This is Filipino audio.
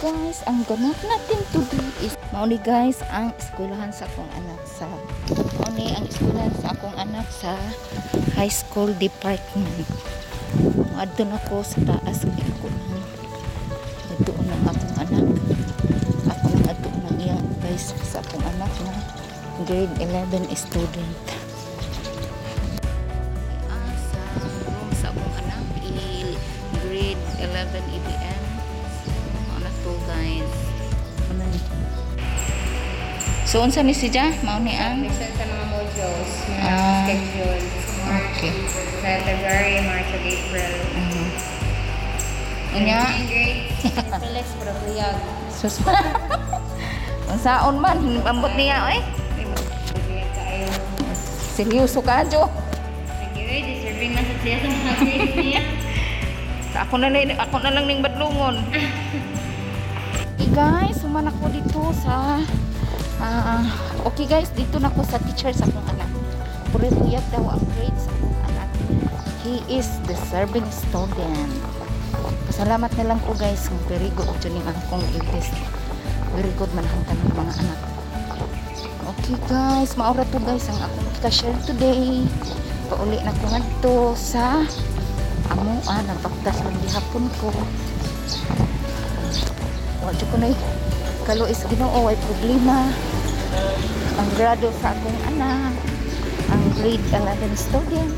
guys, ang ganap natin today is mauni guys ang eskwelahan sa akong anak sa mauni ang eskwelahan sa akong anak sa high school department. Adto na ko sa taas kay ako nang adto ng akong anak. Ako nang adto ng iyang guys sa akong anak na grade 11 student. Sa room sa akong anak grade 11 EBM. Guys. Ano ni? So unsa ni siya? Mao ni ang listen sa mga modules, mga schedule. Okay. Sa February, March, ug April. Unya? Felix Prabuyag. Sus. Unsaon man ambot niya oy? Seryoso ka jo. Sige, deserving na sa siya sa mga grades niya. Ako na lang ning badlungon. Okay guys, suman ako dito sa okay guys, dito na ako sa teacher sa akong anak. Pure tuyag daw ang grade sa akong anak. He is deserving student. Pasalamat na lang ko guys, very good dyan yung akong i-test. Very good man ang tanong mga anak. Okay guys, maura to guys ang akong ika-share today. Pauli na ko ngadto sa amo nagpaktas lang gihapon ko. Wadyo ko na kalo is Ginoo ay problema. Ang grado sa akong anak, ang grade 11 student.